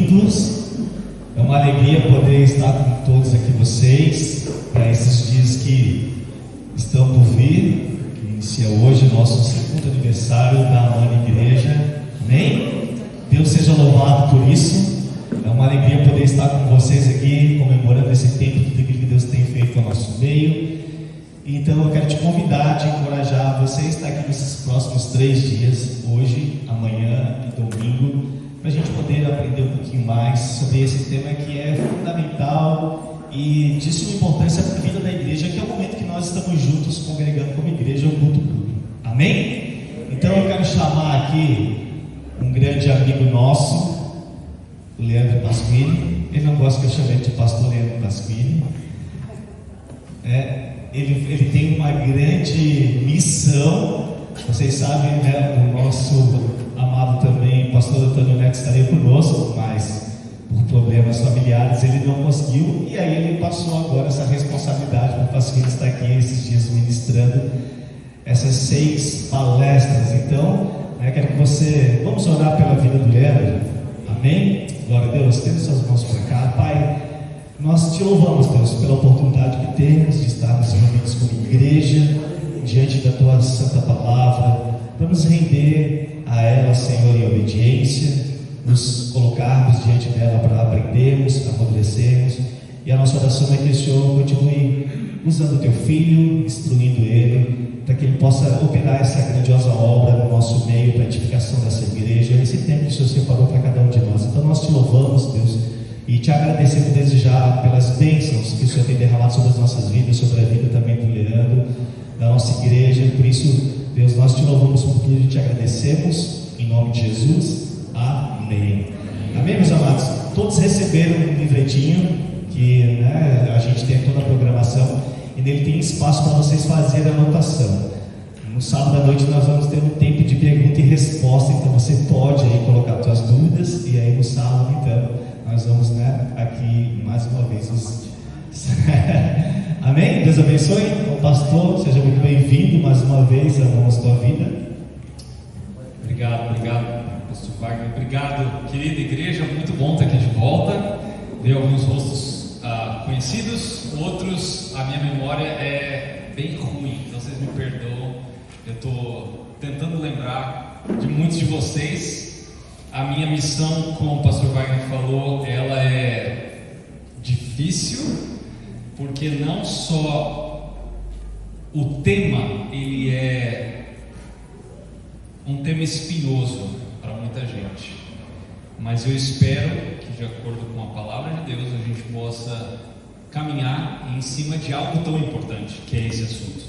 bem-vindos. É uma alegria poder estar com todos aqui vocês para esses dias que estão por vir, que inicia hoje o nosso segundo aniversário da Amana Igreja. Amém? Deus seja louvado por isso. É uma alegria poder estar com vocês aqui, comemorando esse tempo, tudo aquilo que Deus tem feito no nosso meio. Então eu quero te convidar, te encorajar, você estar aqui nesses próximos 3 dias, hoje, amanhã e domingo, para a gente poder aprender um pouquinho mais sobre esse tema que é fundamental e de suma importância para a vida da igreja, que é o momento que nós estamos juntos congregando como igreja, o culto público. Amém? Então eu quero chamar aqui um grande amigo nosso, o Leandro Pasquini. Ele não gosta que eu chame ele de pastor Leandro Pasquini. Ele tem uma grande missão. Vocês sabem, né? O nosso amado também, pastor Antônio Neto, estaria conosco, mas por problemas familiares ele não conseguiu. E aí ele passou agora essa responsabilidade para o Pasquini estar aqui esses dias ministrando essas 6 palestras. Então, quero que você... Vamos orar pela vida do Leandro. Amém? Glória a Deus. Tendo suas mãos para cá. Pai, nós te louvamos, Deus, pela oportunidade que temos de estarmos reunidos como igreja, diante da tua santa palavra, para nos render a ela, Senhor, em obediência, nos colocarmos diante dela para aprendermos, amadurecermos. E a nossa oração é que o Senhor continue usando o teu filho, instruindo ele, para que ele possa operar essa grandiosa obra no nosso meio, para a edificação dessa igreja, nesse tempo que o Senhor separou para cada um de nós. Então nós te louvamos, Deus, e te agradecemos desde já pelas bênçãos que o Senhor tem derramado sobre as nossas vidas, sobre a vida também do Leandro, da nossa igreja. Por isso, Deus, nós te louvamos por tudo e te agradecemos, em nome de Jesus. Amém. Amém, meus amados? Todos receberam um livretinho que a gente tem toda a programação, e nele tem espaço para vocês fazerem a anotação. No sábado à noite nós vamos ter um tempo de pergunta e resposta, então você pode aí colocar suas dúvidas, e aí no sábado, então, nós vamos aqui mais uma vez Amém? Deus abençoe. Então, pastor, seja muito bem-vindo mais uma vez, amamos tua vida. Obrigado, pastor Wagner. Obrigado, querida igreja, muito bom estar aqui de volta. Ver alguns rostos conhecidos, outros a minha memória é bem ruim, então vocês me perdoam. Eu estou tentando lembrar de muitos de vocês. A minha missão, como o pastor Wagner falou, ela é difícil, porque não só o tema, ele é um tema espinhoso para muita gente, mas eu espero que, de acordo com a palavra de Deus, a gente possa caminhar em cima de algo tão importante, que é esse assunto,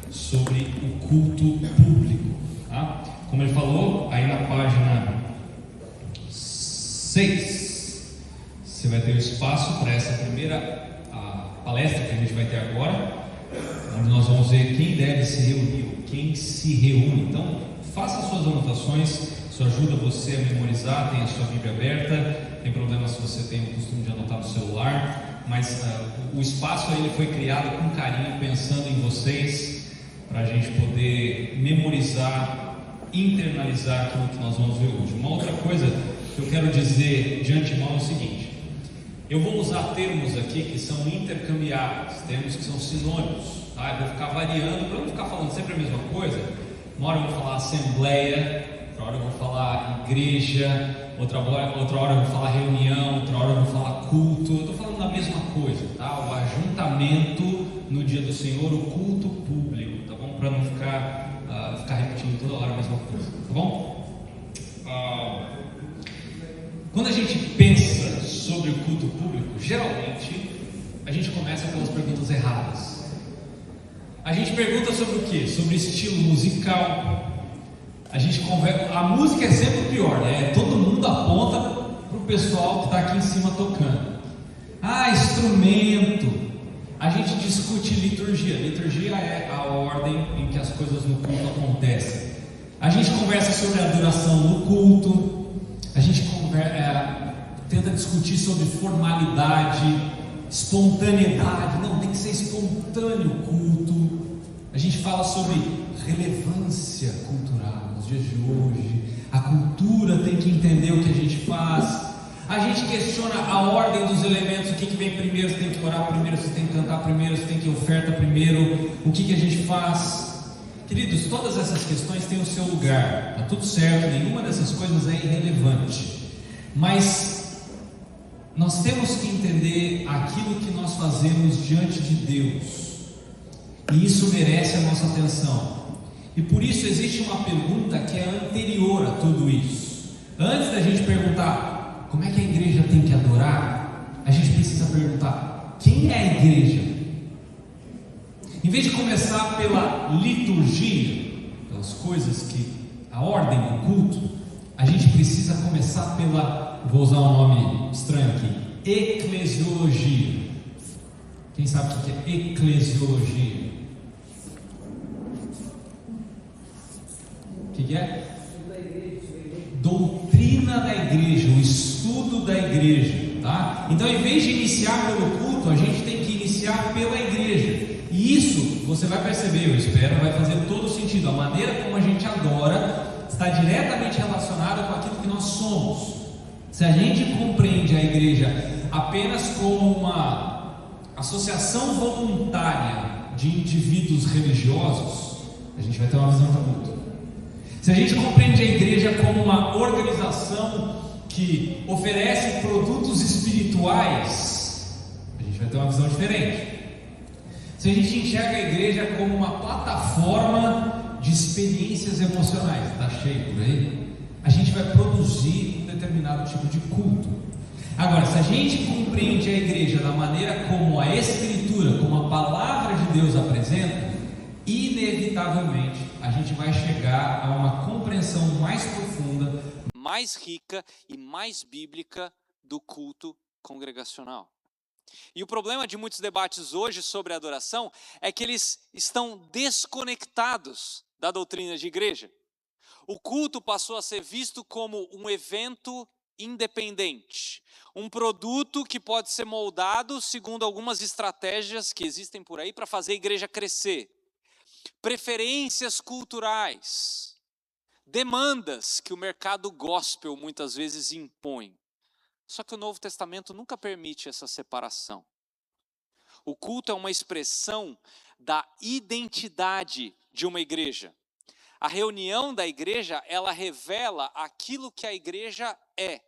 sobre o culto público, tá? Como ele falou, aí na página 6, você vai ter o espaço para essa primeira palestra que a gente vai ter agora, onde nós vamos ver quem deve se reunir, quem se reúne. Então, faça suas anotações, isso ajuda você a memorizar. Tem a sua Bíblia aberta, tem problema se você tem o costume de anotar no celular, mas o espaço aí ele foi criado com carinho, pensando em vocês, para a gente poder memorizar, internalizar aquilo que nós vamos ver hoje. Uma outra coisa que eu quero dizer de antemão é o seguinte: eu vou usar termos aqui que são intercambiáveis, termos que são sinônimos, tá? Eu vou ficar variando, para não ficar falando sempre a mesma coisa. Uma hora eu vou falar assembleia, outra hora eu vou falar igreja, outra hora eu vou falar reunião, outra hora eu vou falar culto. Eu estou falando da mesma coisa, tá? O ajuntamento no dia do Senhor, o culto público, tá bom? Para não ficar repetindo toda hora a mesma coisa, tá bom? Quando a gente pensa sobre o culto público, geralmente a gente começa pelas perguntas erradas. A gente pergunta sobre o quê? Sobre estilo musical. A música é sempre o pior, né? Todo mundo aponta para o pessoal que está aqui em cima tocando. Instrumento. A gente discute liturgia. Liturgia é a ordem em que as coisas no culto acontecem. A gente conversa sobre a duração do culto. A gente tenta discutir sobre formalidade, espontaneidade. Não, tem que ser espontâneo o culto. A gente fala sobre relevância cultural nos dias de hoje. A cultura tem que entender o que a gente faz. A gente questiona a ordem dos elementos, o que vem primeiro, se tem que orar primeiro, se tem que cantar primeiro, se tem que oferta primeiro, o que a gente faz. Queridos, todas essas questões têm o seu lugar, está tudo certo, nenhuma dessas coisas é irrelevante. Mas nós temos que entender aquilo que nós fazemos diante de Deus, e isso merece a nossa atenção. E por isso existe uma pergunta que é anterior a tudo isso. Antes da gente perguntar como é que a igreja tem que adorar, a gente precisa perguntar: quem é a igreja? Em vez de começar pela liturgia, pelas coisas que, a ordem do culto, a gente precisa começar pela, vou usar um nome estranho aqui, eclesiologia. Quem sabe o que é eclesiologia? O que é? Doutrina da igreja, o estudo da igreja, tá? Então, em vez de iniciar pelo culto, a gente tem que iniciar pela igreja. E isso, você vai perceber, eu espero, vai fazer todo sentido. A maneira como a gente adora está diretamente relacionada com aquilo que nós somos. Se a gente compreende a igreja apenas como uma associação voluntária de indivíduos religiosos, a gente vai ter uma visão de culto. Se a gente compreende a igreja como uma organização que oferece produtos espirituais, a gente vai ter uma visão diferente. Se a gente enxerga a igreja como uma plataforma de experiências emocionais, está cheio por aí, a gente vai produzir um determinado tipo de culto. Agora, se a gente compreende a igreja da maneira como a Escritura, como a palavra de Deus apresenta, inevitavelmente a gente vai chegar a uma compreensão mais profunda, mais rica e mais bíblica do culto congregacional. E o problema de muitos debates hoje sobre adoração é que eles estão desconectados da doutrina de igreja. O culto passou a ser visto como um evento independente, um produto que pode ser moldado segundo algumas estratégias que existem por aí para fazer a igreja crescer. Preferências culturais, demandas que o mercado gospel muitas vezes impõe. Só que o Novo Testamento nunca permite essa separação. O culto é uma expressão da identidade de uma igreja. A reunião da igreja, ela revela aquilo que a igreja é.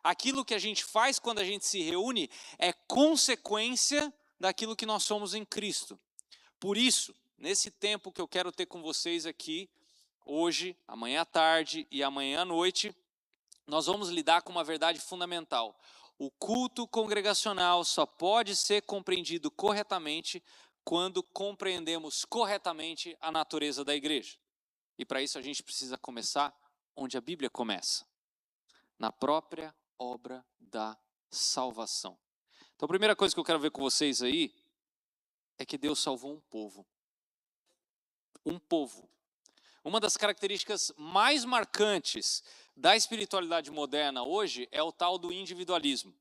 Aquilo que a gente faz quando a gente se reúne é consequência daquilo que nós somos em Cristo. Por isso, nesse tempo que eu quero ter com vocês aqui, hoje, amanhã à tarde e amanhã à noite, nós vamos lidar com uma verdade fundamental. O culto congregacional só pode ser compreendido corretamente quando compreendemos corretamente a natureza da igreja. E para isso a gente precisa começar onde a Bíblia começa, na própria obra da salvação. Então a primeira coisa que eu quero ver com vocês aí é que Deus salvou um povo. Um povo. Uma das características mais marcantes da espiritualidade moderna hoje é o tal do individualismo.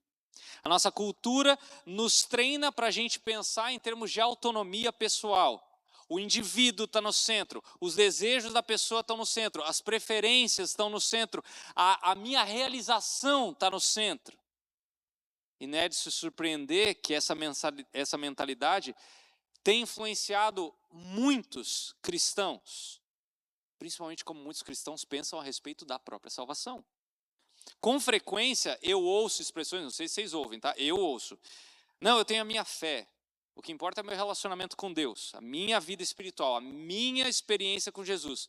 A nossa cultura nos treina para a gente pensar em termos de autonomia pessoal. O indivíduo está no centro, os desejos da pessoa estão no centro, as preferências estão no centro, a minha realização está no centro. E não é de se surpreender que essa mentalidade tem influenciado muitos cristãos, principalmente como muitos cristãos pensam a respeito da própria salvação. Com frequência eu ouço expressões, não sei se vocês ouvem, tá? Eu ouço. Não, eu tenho a minha fé. O que importa é o meu relacionamento com Deus, a minha vida espiritual, a minha experiência com Jesus.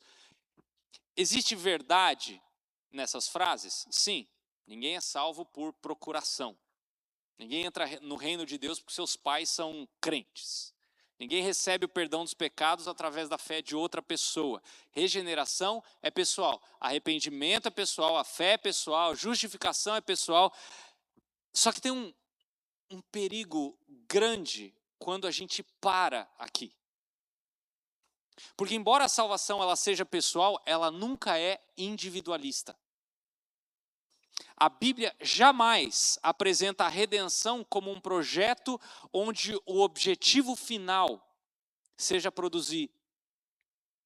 Existe verdade nessas frases? Sim. Ninguém é salvo por procuração. Ninguém entra no reino de Deus porque seus pais são crentes. Ninguém recebe o perdão dos pecados através da fé de outra pessoa. Regeneração é pessoal, arrependimento é pessoal, a fé é pessoal, justificação é pessoal. Só que tem um perigo grande quando a gente para aqui. Porque embora a salvação ela seja pessoal, ela nunca é individualista. A Bíblia jamais apresenta a redenção como um projeto onde o objetivo final seja produzir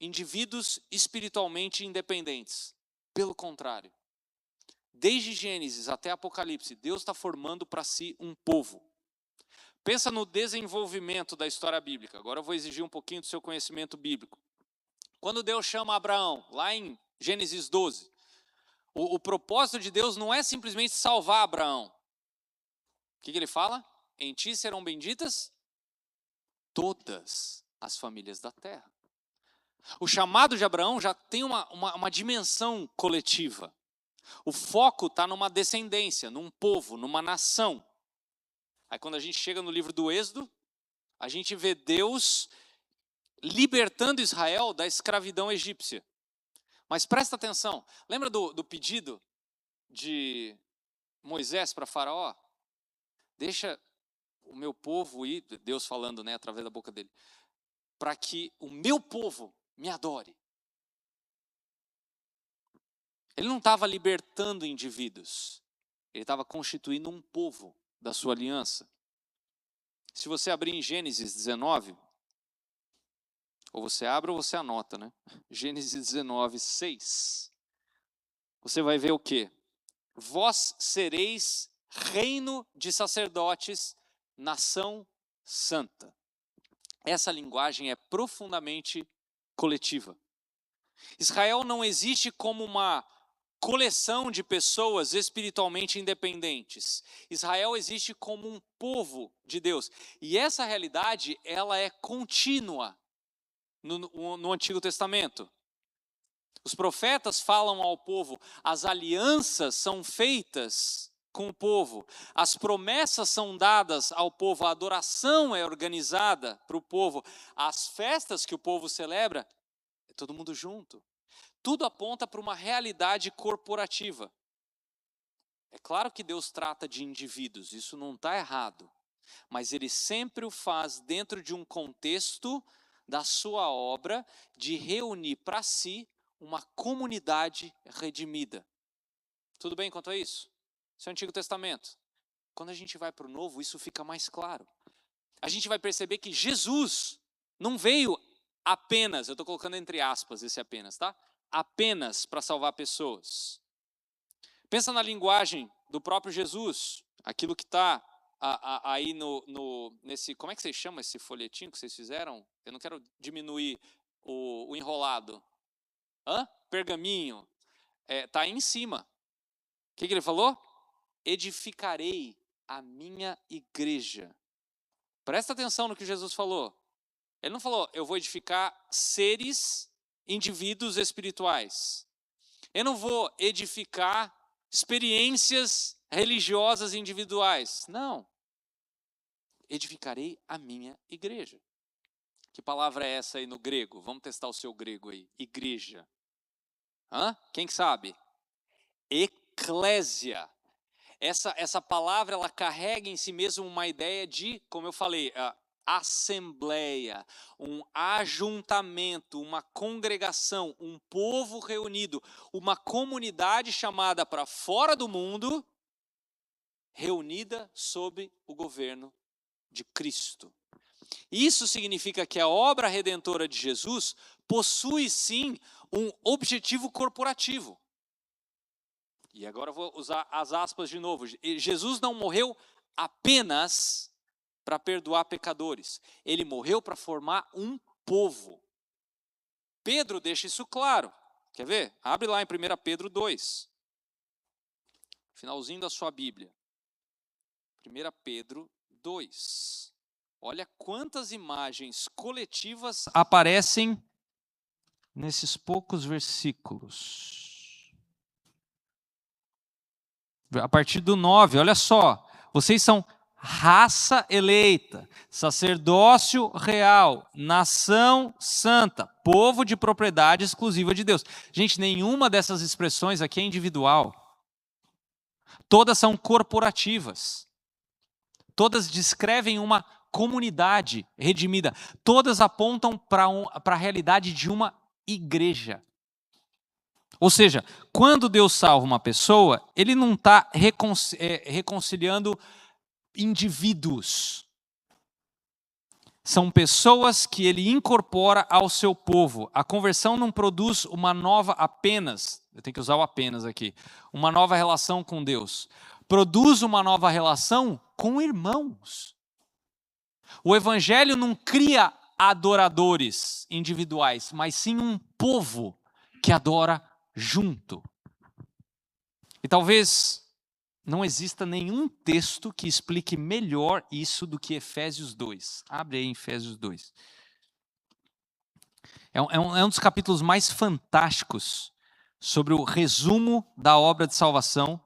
indivíduos espiritualmente independentes. Pelo contrário, Desde Gênesis até Apocalipse, Deus está formando para si um povo. Pensa no desenvolvimento da história bíblica. Agora eu vou exigir um pouquinho do seu conhecimento bíblico. Quando Deus chama Abraão, lá em Gênesis 12, o propósito de Deus não é simplesmente salvar Abraão. O que ele fala? Em ti serão benditas todas as famílias da terra. O chamado de Abraão já tem uma dimensão coletiva. O foco está numa descendência, num povo, numa nação. Aí quando a gente chega no livro do Êxodo, a gente vê Deus libertando Israel da escravidão egípcia. Mas presta atenção, lembra do pedido de Moisés para Faraó? Deixa o meu povo ir, Deus falando, né, através da boca dele, para que o meu povo me adore. Ele não estava libertando indivíduos, ele estava constituindo um povo da sua aliança. Se você abrir em Gênesis 19, ou você abre ou você anota, né? Gênesis 19, 6. Você vai ver o quê? Vós sereis reino de sacerdotes, nação santa. Essa linguagem é profundamente coletiva. Israel não existe como uma coleção de pessoas espiritualmente independentes. Israel existe como um povo de Deus. E essa realidade, ela é contínua no Antigo Testamento. Os profetas falam ao povo, as alianças são feitas com o povo, as promessas são dadas ao povo, a adoração é organizada para o povo, as festas que o povo celebra, é todo mundo junto. Tudo aponta para uma realidade corporativa. É claro que Deus trata de indivíduos, isso não está errado, mas Ele sempre o faz dentro de um contexto da sua obra de reunir para si uma comunidade redimida. Tudo bem quanto a isso? Isso é o Antigo Testamento. Quando a gente vai para o Novo, isso fica mais claro. A gente vai perceber que Jesus não veio apenas, eu estou colocando entre aspas esse apenas, tá? Apenas para salvar pessoas. Pensa na linguagem do próprio Jesus, aquilo que está aí nesse, como é que vocês chamam esse folhetinho que vocês fizeram? Eu não quero diminuir o enrolado. Pergaminho. Está aí em cima. O que ele falou? Edificarei a minha igreja. Presta atenção no que Jesus falou. Ele não falou, eu vou edificar seres, indivíduos espirituais. Eu não vou edificar experiências religiosas individuais. Não. Edificarei a minha igreja. Que palavra é essa aí no grego? Vamos testar o seu grego aí. Igreja. Quem que sabe? Eclésia. Essa palavra, ela carrega em si mesmo uma ideia de, como eu falei, assembleia, um ajuntamento, uma congregação, um povo reunido, uma comunidade chamada para fora do mundo, reunida sob o governo de Cristo. Isso significa que a obra redentora de Jesus possui sim um objetivo corporativo. E agora eu vou usar as aspas de novo. Jesus não morreu apenas para perdoar pecadores. Ele morreu para formar um povo. Pedro deixa isso claro. Quer ver? Abre lá em 1 Pedro 2. Finalzinho da sua Bíblia. 1 Pedro 2. Olha quantas imagens coletivas aparecem nesses poucos versículos. A partir do 9, olha só. Vocês são raça eleita, sacerdócio real, nação santa, povo de propriedade exclusiva de Deus. Gente, nenhuma dessas expressões aqui é individual. Todas são corporativas. Todas descrevem uma comunidade redimida. Todas apontam para a realidade de uma igreja. Ou seja, quando Deus salva uma pessoa, Ele não está reconciliando indivíduos. são pessoas que ele incorpora ao seu povo. A conversão não produz uma nova apenas, eu tenho que usar o apenas aqui, uma nova relação com Deus. Produz uma nova relação com irmãos. O evangelho não cria adoradores individuais, mas sim um povo que adora junto. E talvez não exista nenhum texto que explique melhor isso do que Efésios 2. Abre aí em Efésios 2. É um dos capítulos mais fantásticos sobre o resumo da obra de salvação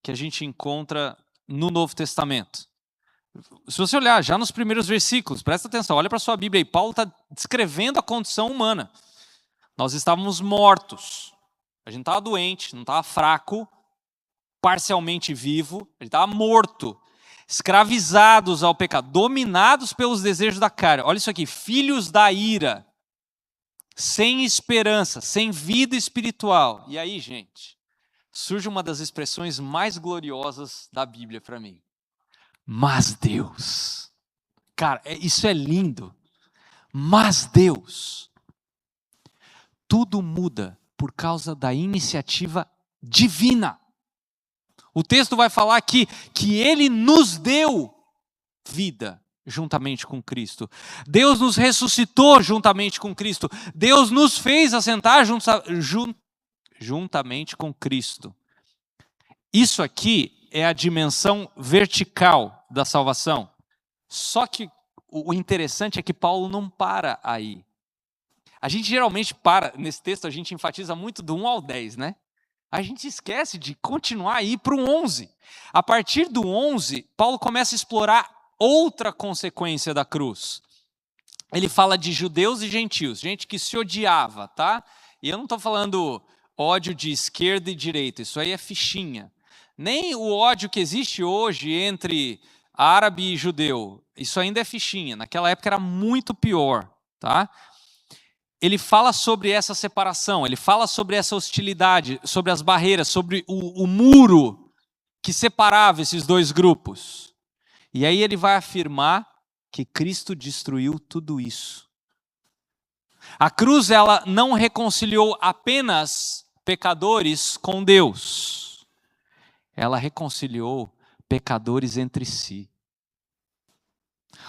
que a gente encontra no Novo Testamento. Se você olhar já nos primeiros versículos, presta atenção, olha para a sua Bíblia aí, Paulo está descrevendo a condição humana. Nós estávamos mortos, a gente estava doente, não estava fraco, parcialmente vivo, ele estava morto, escravizados ao pecado, dominados pelos desejos da carne. Olha isso aqui, filhos da ira, sem esperança, sem vida espiritual. E aí, gente, surge uma das expressões mais gloriosas da Bíblia para mim. Mas Deus. Cara, isso é lindo. Mas Deus. Tudo muda por causa da iniciativa divina. O texto vai falar aqui que ele nos deu vida juntamente com Cristo. Deus nos ressuscitou juntamente com Cristo. Deus nos fez assentar juntamente com Cristo. Isso aqui é a dimensão vertical da salvação. Só que o interessante é que Paulo não para aí. A gente geralmente para, nesse texto a gente enfatiza muito do 1 ao 10, né? A gente esquece de continuar aí para o 11. A partir do 11, Paulo começa a explorar outra consequência da cruz. Ele fala de judeus e gentios, gente que se odiava, tá? E eu não estou falando ódio de esquerda e direita, isso aí é fichinha. Nem o ódio que existe hoje entre árabe e judeu, isso ainda é fichinha. Naquela época era muito pior, tá? Ele fala sobre essa separação, ele fala sobre essa hostilidade, sobre as barreiras, sobre o muro que separava esses dois grupos. E aí ele vai afirmar que Cristo destruiu tudo isso. A cruz, ela não reconciliou apenas pecadores com Deus. Ela reconciliou pecadores entre si.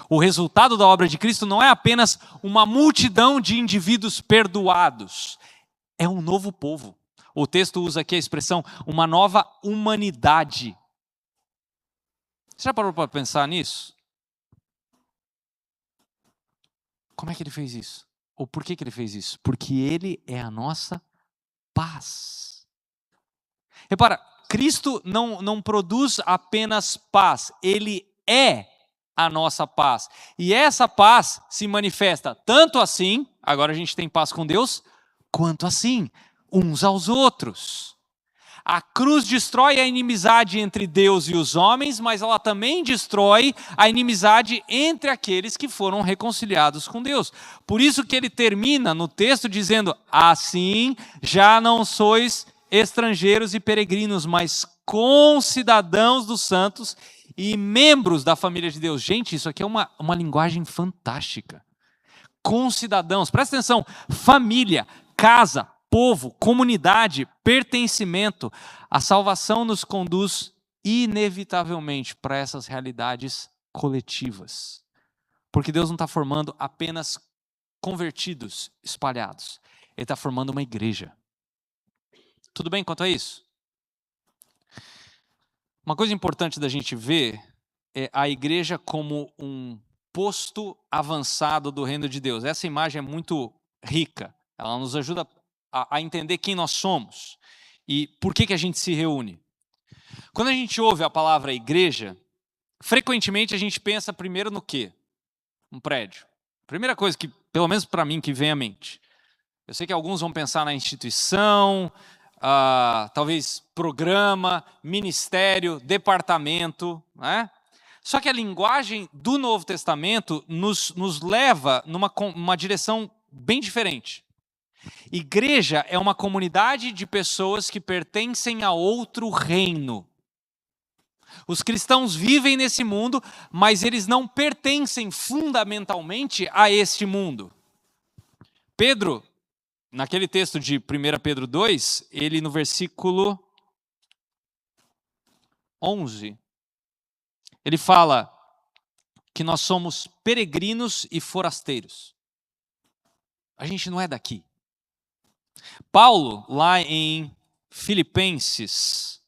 O resultado da obra de Cristo não é apenas uma multidão de indivíduos perdoados. É um novo povo. O texto usa aqui a expressão, uma nova humanidade. Você já parou para pensar nisso? Como é que ele fez isso? Ou por que ele fez isso? Porque ele é a nossa paz. Repara, Cristo não produz apenas paz, ele é a nossa paz. E essa paz se manifesta tanto assim, agora a gente tem paz com Deus, quanto assim, uns aos outros. A cruz destrói a inimizade entre Deus e os homens, mas ela também destrói a inimizade entre aqueles que foram reconciliados com Deus. Por isso que ele termina no texto dizendo, assim já não sois estrangeiros e peregrinos, mas concidadãos dos santos e membros da família de Deus. Gente, isso aqui é uma linguagem fantástica. Concidadãos, presta atenção, família, casa, povo, comunidade, pertencimento. A salvação nos conduz inevitavelmente para essas realidades coletivas. Porque Deus não está formando apenas convertidos espalhados. Ele está formando uma igreja. Tudo bem quanto a isso? Uma coisa importante da gente ver é a igreja como um posto avançado do reino de Deus. Essa imagem é muito rica. Ela nos ajuda a entender quem nós somos e por que a gente se reúne. Quando a gente ouve a palavra igreja, frequentemente a gente pensa primeiro no quê? Um prédio. Primeira coisa que, pelo menos para mim, que vem à mente. Eu sei que alguns vão pensar na instituição, talvez programa, ministério, departamento, né? Só que a linguagem do Novo Testamento nos leva numa direção bem diferente. Igreja é uma comunidade de pessoas que pertencem a outro reino. Os cristãos vivem nesse mundo, mas eles não pertencem fundamentalmente a este mundo. Pedro, naquele texto de 1 Pedro 2, ele no versículo 11, ele fala que nós somos peregrinos e forasteiros. A gente não é daqui. Paulo, lá em Filipenses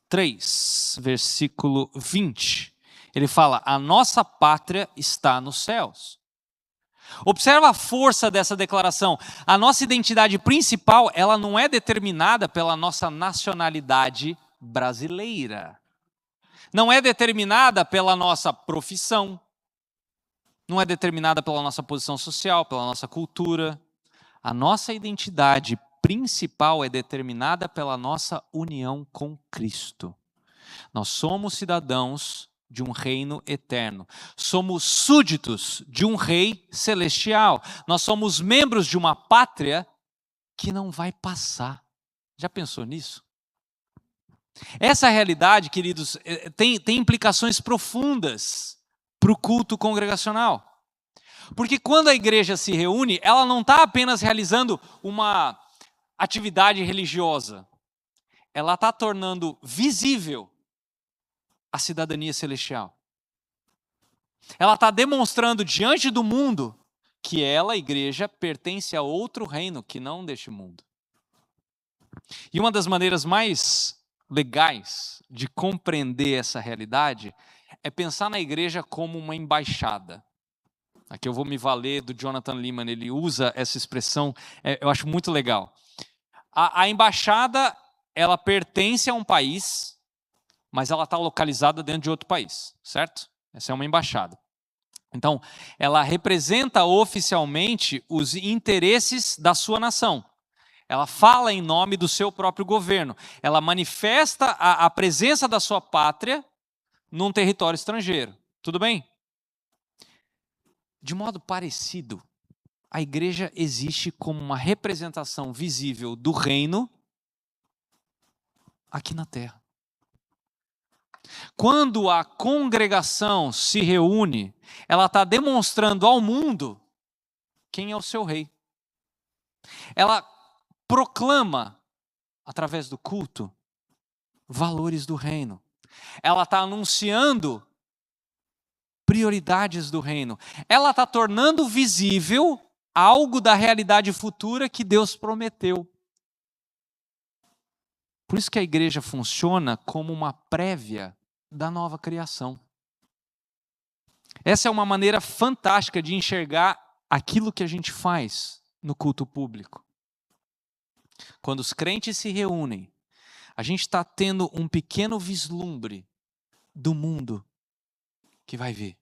3, versículo 20, ele fala: a nossa pátria está nos céus. Observa a força dessa declaração. A nossa identidade principal, ela não é determinada pela nossa nacionalidade brasileira. Não é determinada pela nossa profissão. Não é determinada pela nossa posição social, pela nossa cultura. A nossa identidade principal é determinada pela nossa união com Cristo. Nós somos cidadãos de um reino eterno. Somos súditos de um rei celestial. Nós somos membros de uma pátria que não vai passar. Já pensou nisso? Essa realidade, queridos, tem implicações profundas para o culto congregacional. Porque quando a igreja se reúne, ela não está apenas realizando uma atividade religiosa. Ela está tornando visível a cidadania celestial. Ela está demonstrando diante do mundo que ela, a igreja, pertence a outro reino que não deste mundo. E uma das maneiras mais legais de compreender essa realidade é pensar na igreja como uma embaixada. Aqui eu vou me valer do Jonathan Leeman, ele usa essa expressão, eu acho muito legal. A embaixada, ela pertence a um país, mas ela está localizada dentro de outro país, certo? Essa é uma embaixada. Então, ela representa oficialmente os interesses da sua nação. Ela fala em nome do seu próprio governo. Ela manifesta a presença da sua pátria num território estrangeiro. Tudo bem? De modo parecido, a igreja existe como uma representação visível do reino aqui na terra. Quando a congregação se reúne, ela está demonstrando ao mundo quem é o seu rei. Ela proclama, através do culto, valores do reino. Ela está anunciando prioridades do reino. Ela está tornando visível algo da realidade futura que Deus prometeu. Por isso que a igreja funciona como uma prévia da nova criação. Essa é uma maneira fantástica de enxergar aquilo que a gente faz no culto público. Quando os crentes se reúnem, a gente está tendo um pequeno vislumbre do mundo que vai vir.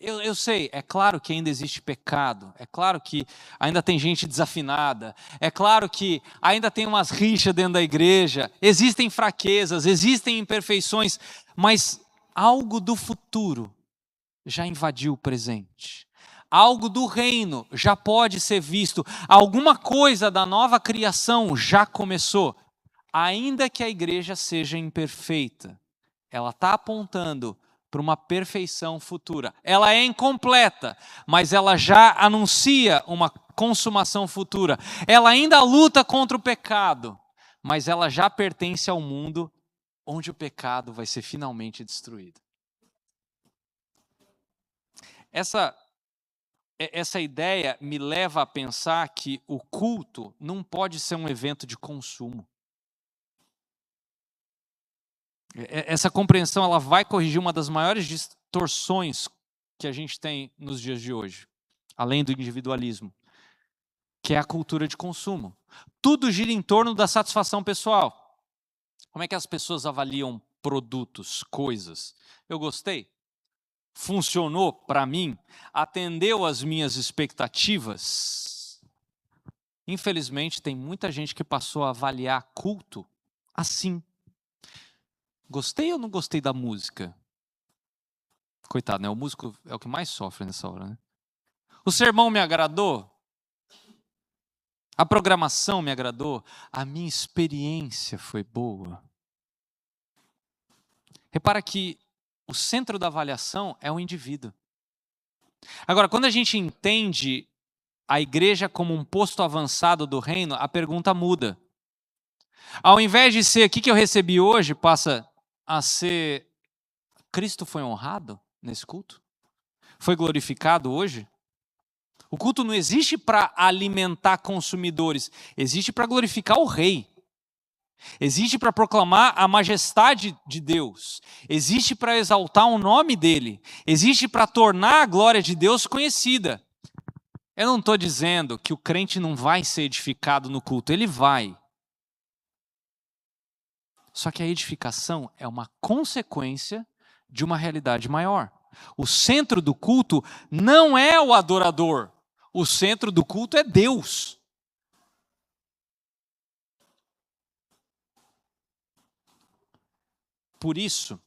Eu sei, é claro que ainda existe pecado, é claro que ainda tem gente desafinada, é claro que ainda tem umas rixas dentro da igreja, existem fraquezas, existem imperfeições, mas algo do futuro já invadiu o presente. Algo do reino já pode ser visto, alguma coisa da nova criação já começou, ainda que a igreja seja imperfeita, ela está apontando para uma perfeição futura. Ela é incompleta, mas ela já anuncia uma consumação futura. Ela ainda luta contra o pecado, mas ela já pertence ao mundo onde o pecado vai ser finalmente destruído. Essa ideia me leva a pensar que o culto não pode ser um evento de consumo. Essa compreensão ela vai corrigir uma das maiores distorções que a gente tem nos dias de hoje, além do individualismo, que é a cultura de consumo. Tudo gira em torno da satisfação pessoal. Como é que as pessoas avaliam produtos, coisas? Eu gostei? Funcionou para mim? Atendeu às minhas expectativas? Infelizmente, tem muita gente que passou a avaliar culto assim. Gostei ou não gostei da música? Coitado, né? O músico é o que mais sofre nessa hora, né? O sermão me agradou? A programação me agradou? A minha experiência foi boa? Repara que o centro da avaliação é o indivíduo. Agora, quando a gente entende a igreja como um posto avançado do reino, a pergunta muda. Ao invés de ser o que eu recebi hoje, passa a ser: Cristo foi honrado nesse culto? Foi glorificado hoje? O culto não existe para alimentar consumidores, existe para glorificar o rei. Existe para proclamar a majestade de Deus. Existe para exaltar o nome dele. Existe para tornar a glória de Deus conhecida. Eu não estou dizendo que o crente não vai ser edificado no culto, ele vai. Só que a edificação é uma consequência de uma realidade maior. O centro do culto não é o adorador. O centro do culto é Deus. Por isso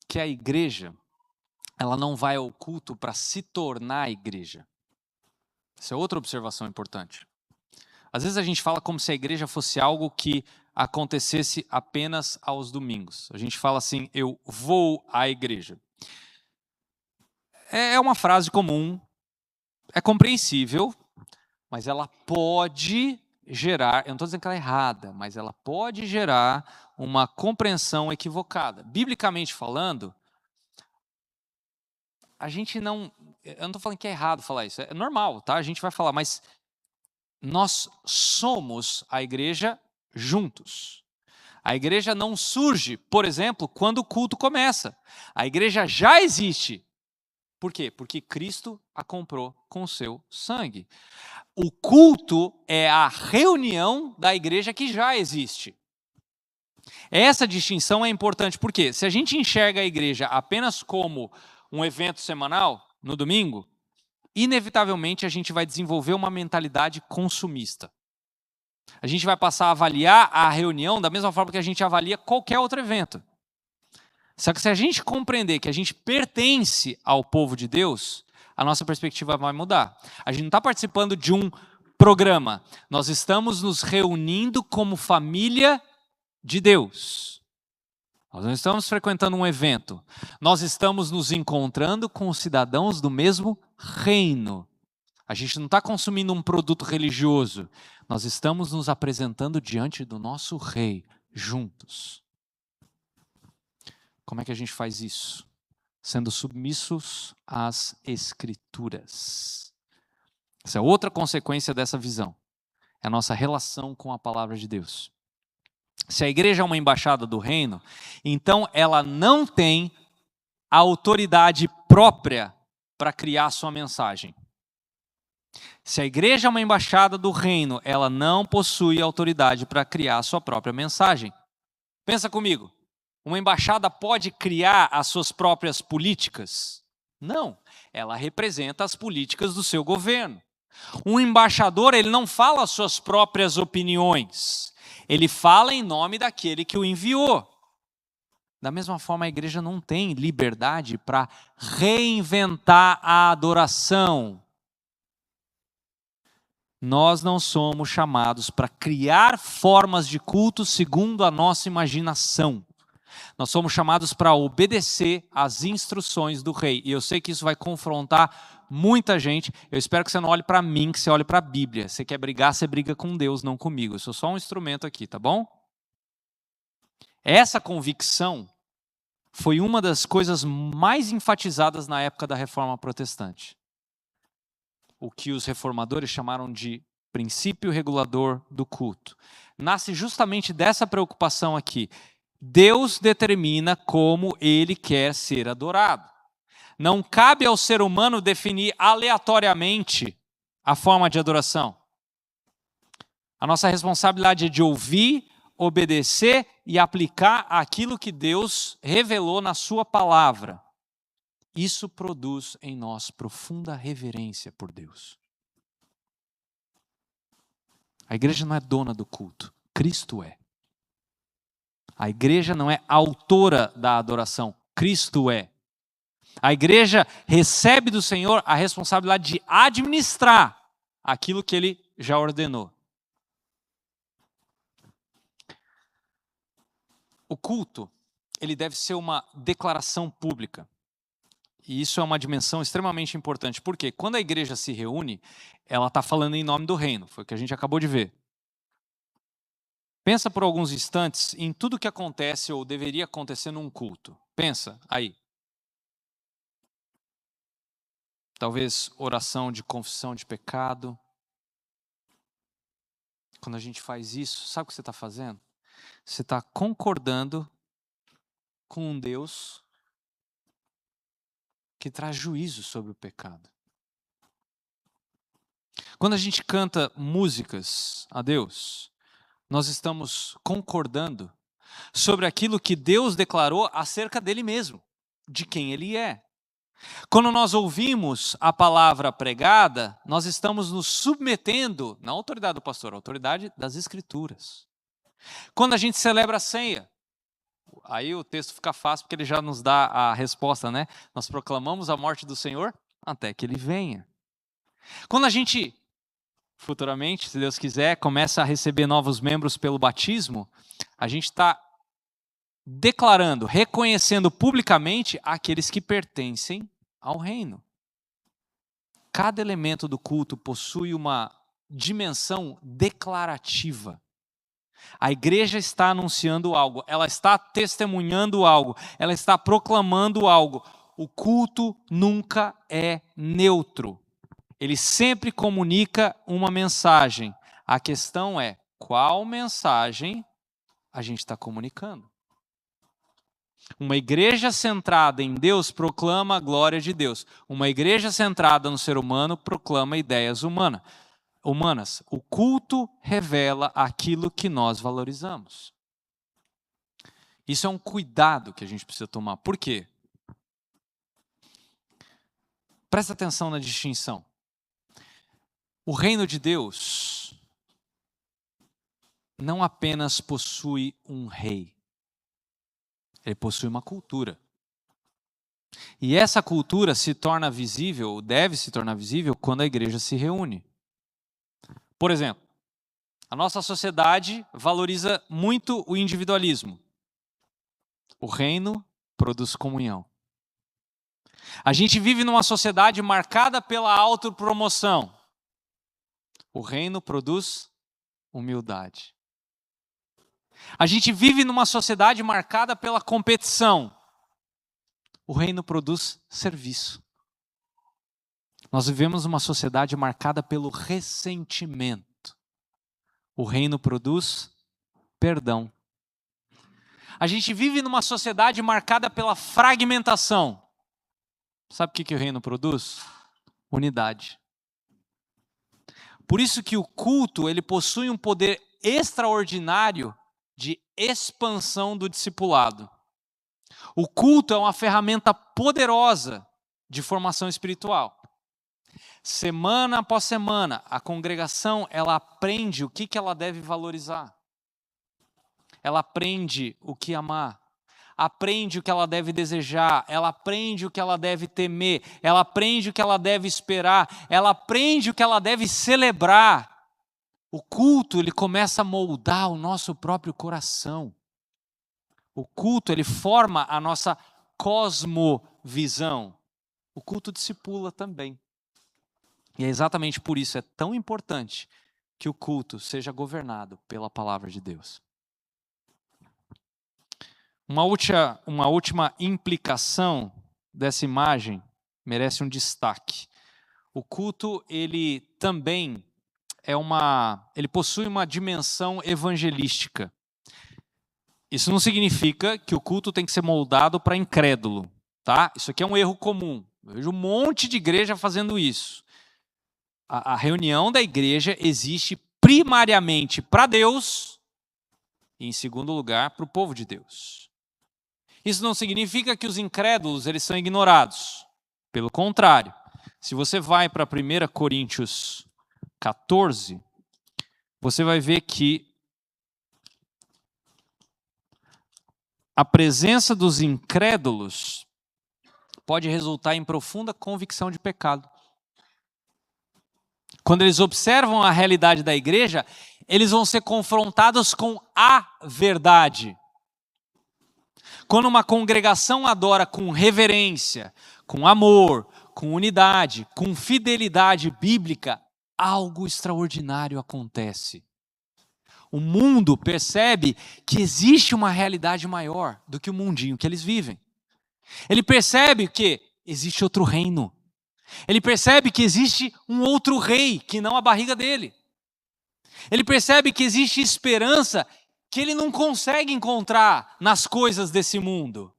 que a igreja, ela não vai ao culto para se tornar igreja. Essa é outra observação importante. Às vezes a gente fala como se a igreja fosse algo que acontecesse apenas aos domingos. A gente fala assim: eu vou à igreja. É uma frase comum, é compreensível, mas ela pode gerar, eu não estou dizendo que ela é errada, mas ela pode gerar uma compreensão equivocada. Biblicamente falando, a gente não, eu não estou falando que é errado falar isso, é normal, tá? A gente vai falar, mas nós somos a igreja juntos. A igreja não surge, por exemplo, quando o culto começa. A igreja já existe. Por quê? Porque Cristo a comprou com o seu sangue. O culto é a reunião da igreja que já existe. Essa distinção é importante, porque se a gente enxerga a igreja apenas como um evento semanal, no domingo, inevitavelmente a gente vai desenvolver uma mentalidade consumista. A gente vai passar a avaliar a reunião da mesma forma que a gente avalia qualquer outro evento. Só que se a gente compreender que a gente pertence ao povo de Deus, a nossa perspectiva vai mudar. A gente não está participando de um programa. Nós estamos nos reunindo como família de Deus. Nós não estamos frequentando um evento. Nós estamos nos encontrando com os cidadãos do mesmo reino. A gente não está consumindo um produto religioso. Nós estamos nos apresentando diante do nosso rei, juntos. Como é que a gente faz isso? Sendo submissos às Escrituras. Essa é outra consequência dessa visão. É a nossa relação com a palavra de Deus. Se a igreja é uma embaixada do reino, então ela não tem a autoridade própria para criar sua mensagem. Se a igreja é uma embaixada do reino, ela não possui autoridade para criar sua própria mensagem. Pensa comigo. Uma embaixada pode criar as suas próprias políticas? Não, ela representa as políticas do seu governo. Um embaixador, ele não fala as suas próprias opiniões. Ele fala em nome daquele que o enviou. Da mesma forma, a igreja não tem liberdade para reinventar a adoração. Nós não somos chamados para criar formas de culto segundo a nossa imaginação. Nós somos chamados para obedecer às instruções do rei. E eu sei que isso vai confrontar muita gente. Eu espero que você não olhe para mim, que você olhe para a Bíblia. Você quer brigar, você briga com Deus, não comigo. Eu sou só um instrumento aqui, tá bom? Essa convicção foi uma das coisas mais enfatizadas na época da Reforma Protestante. O que os reformadores chamaram de princípio regulador do culto. Nasce justamente dessa preocupação aqui. Deus determina como ele quer ser adorado. Não cabe ao ser humano definir aleatoriamente a forma de adoração. A nossa responsabilidade é de ouvir, obedecer e aplicar aquilo que Deus revelou na sua palavra. Isso produz em nós profunda reverência por Deus. A igreja não é dona do culto, Cristo é. A igreja não é autora da adoração, Cristo é. A igreja recebe do Senhor a responsabilidade de administrar aquilo que Ele já ordenou. O culto, ele deve ser uma declaração pública. E isso é uma dimensão extremamente importante. Porque quando a igreja se reúne, ela está falando em nome do reino. Foi o que a gente acabou de ver. Pensa por alguns instantes em tudo que acontece ou deveria acontecer num culto. Pensa aí. Talvez oração de confissão de pecado. Quando a gente faz isso, sabe o que você está fazendo? Você está concordando com um Deus que traz juízo sobre o pecado. Quando a gente canta músicas a Deus, nós estamos concordando sobre aquilo que Deus declarou acerca dele mesmo, de quem ele é. Quando nós ouvimos a palavra pregada, nós estamos nos submetendo, não à autoridade do pastor, à autoridade das Escrituras. Quando a gente celebra a ceia, aí o texto fica fácil porque ele já nos dá a resposta, né? Nós proclamamos a morte do Senhor até que ele venha. Quando a gente, futuramente, se Deus quiser, começa a receber novos membros pelo batismo, a gente está declarando, reconhecendo publicamente aqueles que pertencem ao reino. Cada elemento do culto possui uma dimensão declarativa. A igreja está anunciando algo, ela está testemunhando algo, ela está proclamando algo. O culto nunca é neutro. Ele sempre comunica uma mensagem. A questão é, qual mensagem a gente está comunicando? Uma igreja centrada em Deus proclama a glória de Deus. Uma igreja centrada no ser humano proclama ideias humanas. O culto revela aquilo que nós valorizamos. Isso é um cuidado que a gente precisa tomar. Por quê? Presta atenção na distinção. O reino de Deus não apenas possui um rei. Ele possui uma cultura. E essa cultura se torna visível, ou deve se tornar visível, quando a igreja se reúne. Por exemplo, a nossa sociedade valoriza muito o individualismo. O reino produz comunhão. A gente vive numa sociedade marcada pela autopromoção. O reino produz humildade. A gente vive numa sociedade marcada pela competição. O reino produz serviço. Nós vivemos numa sociedade marcada pelo ressentimento. O reino produz perdão. A gente vive numa sociedade marcada pela fragmentação. Sabe o que o reino produz? Unidade. Por isso que o culto, ele possui um poder extraordinário de expansão do discipulado. O culto é uma ferramenta poderosa de formação espiritual. Semana após semana, a congregação, ela aprende o que ela deve valorizar. Ela aprende o que amar. Aprende o que ela deve desejar. Ela aprende o que ela deve temer. Ela aprende o que ela deve esperar. Ela aprende o que ela deve celebrar. O culto, ele começa a moldar o nosso próprio coração. O culto, ele forma a nossa cosmovisão. O culto discipula também. E é exatamente por isso é tão importante que o culto seja governado pela palavra de Deus. Uma última implicação dessa imagem merece um destaque. O culto, ele também ele possui uma dimensão evangelística. Isso não significa que o culto tem que ser moldado para incrédulo, tá? Isso aqui é um erro comum. Eu vejo um monte de igreja fazendo isso. A reunião da igreja existe primariamente para Deus e, em segundo lugar, para o povo de Deus. Isso não significa que os incrédulos eles são ignorados. Pelo contrário, se você vai para 1 Coríntios 14, você vai ver que a presença dos incrédulos pode resultar em profunda convicção de pecado. Quando eles observam a realidade da igreja, eles vão ser confrontados com a verdade. Quando uma congregação adora com reverência, com amor, com unidade, com fidelidade bíblica, algo extraordinário acontece. O mundo percebe que existe uma realidade maior do que o mundinho que eles vivem. Ele percebe que existe outro reino. Ele percebe que existe um outro rei que não a barriga dele. Ele percebe que existe esperança que ele não consegue encontrar nas coisas desse mundo.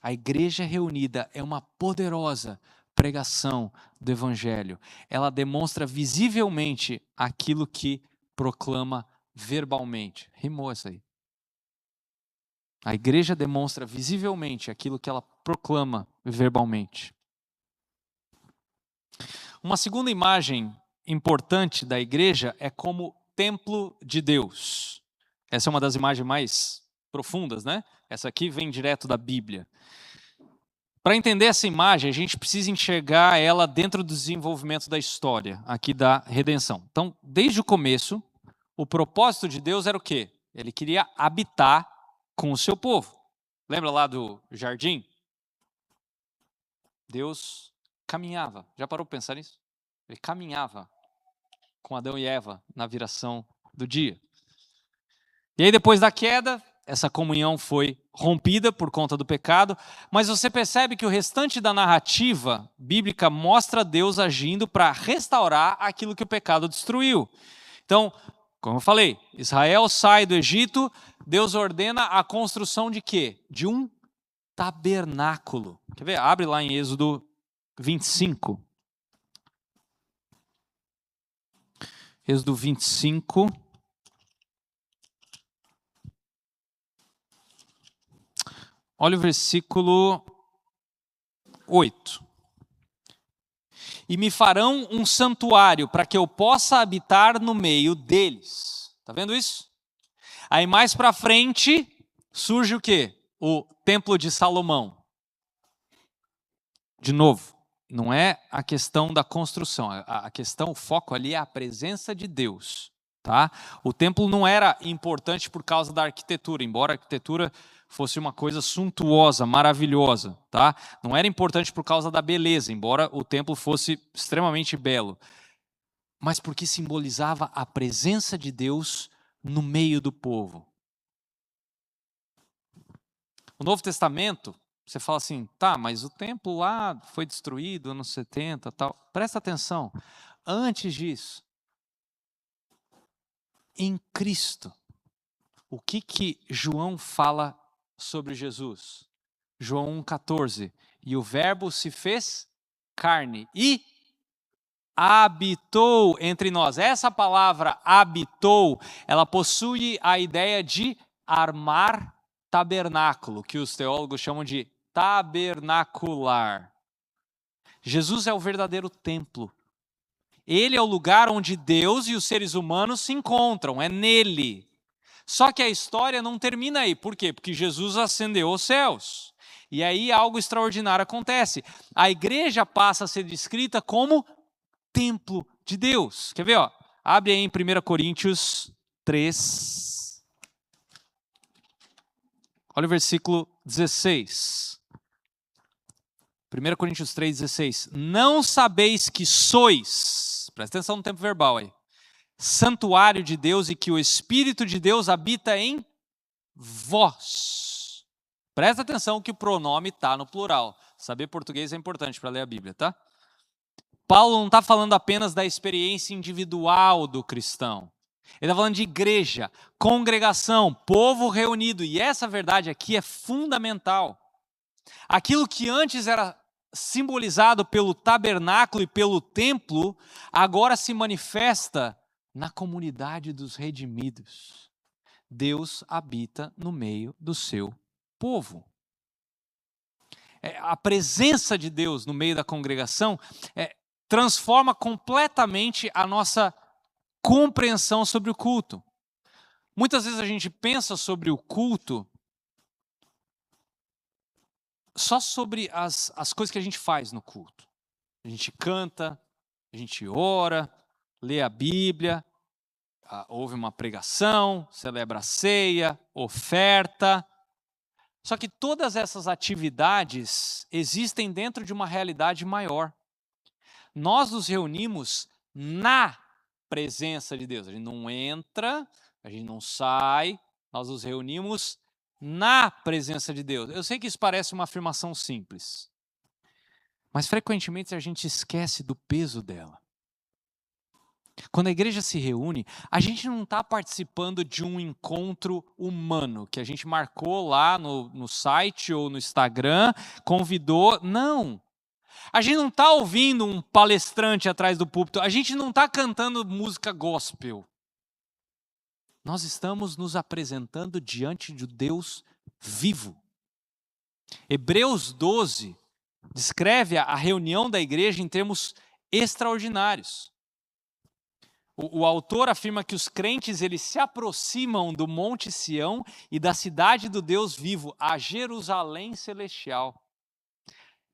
A igreja reunida é uma poderosa pregação do evangelho. Ela demonstra visivelmente aquilo que proclama verbalmente. Rimou essa aí. A igreja demonstra visivelmente aquilo que ela proclama verbalmente. Uma segunda imagem importante da igreja é como templo de Deus. Essa é uma das imagens mais profundas, né? Essa aqui vem direto da Bíblia. Para entender essa imagem, a gente precisa enxergar ela dentro do desenvolvimento da história, aqui da redenção. Então, desde o começo, o propósito de Deus era o quê? Ele queria habitar com o seu povo. Lembra lá do jardim? Deus caminhava. Já parou para pensar nisso? Ele caminhava com Adão e Eva na viração do dia. E aí depois da queda, essa comunhão foi rompida por conta do pecado, mas você percebe que o restante da narrativa bíblica mostra Deus agindo para restaurar aquilo que o pecado destruiu. Então, como eu falei, Israel sai do Egito, Deus ordena a construção de quê? De um tabernáculo. Quer ver? Abre lá em Êxodo 25. Êxodo 25. Olha o versículo 8. E me farão um santuário para que eu possa habitar no meio deles. Está vendo isso? Aí mais para frente surge o quê? O templo de Salomão. De novo, não é a questão da construção. A questão, o foco ali é a presença de Deus. Tá? O templo não era importante por causa da arquitetura, embora a arquitetura fosse uma coisa suntuosa, maravilhosa, tá? Não era importante por causa da beleza, embora o templo fosse extremamente belo, mas porque simbolizava a presença de Deus no meio do povo. O Novo Testamento, você fala assim, tá, mas o templo lá foi destruído anos 70, tal. Presta atenção, antes disso, em Cristo, o que João fala sobre Jesus? João 1,14. E o verbo se fez carne e habitou entre nós. Essa palavra habitou, ela possui a ideia de armar tabernáculo, que os teólogos chamam de tabernacular. Jesus é o verdadeiro templo. Ele é o lugar onde Deus e os seres humanos se encontram, é nele. Só que a história não termina aí. Por quê? Porque Jesus ascendeu aos céus. E aí algo extraordinário acontece. A igreja passa a ser descrita como templo de Deus. Quer ver? Ó? Abre aí em 1 Coríntios 3. Olha o versículo 16. 1 Coríntios 3,16. Não sabeis que sois, presta atenção no tempo verbal aí, santuário de Deus e que o Espírito de Deus habita em vós. Presta atenção que o pronome está no plural. Saber português é importante para ler a Bíblia, tá? Paulo não está falando apenas da experiência individual do cristão. Ele está falando de igreja, congregação, povo reunido. E essa verdade aqui é fundamental. Aquilo que antes era simbolizado pelo tabernáculo e pelo templo, agora se manifesta na comunidade dos redimidos. Deus habita no meio do seu povo. A presença de Deus no meio da congregação transforma completamente a nossa compreensão sobre o culto. Muitas vezes a gente pensa sobre o culto só sobre as coisas que a gente faz no culto. A gente canta, a gente ora, lê a Bíblia, ouve uma pregação, celebra a ceia, oferta. Só que todas essas atividades existem dentro de uma realidade maior. Nós nos reunimos na presença de Deus. A gente não entra, a gente não sai, nós nos reunimos na presença de Deus. Eu sei que isso parece uma afirmação simples, mas frequentemente a gente esquece do peso dela. Quando a igreja se reúne, a gente não está participando de um encontro humano, que a gente marcou lá no site ou no Instagram, convidou. Não. A gente não está ouvindo um palestrante atrás do púlpito, a gente não está cantando música gospel. Nós estamos nos apresentando diante de Deus vivo. Hebreus 12 descreve a reunião da igreja em termos extraordinários. O autor afirma que os crentes eles se aproximam do Monte Sião e da cidade do Deus vivo, a Jerusalém celestial.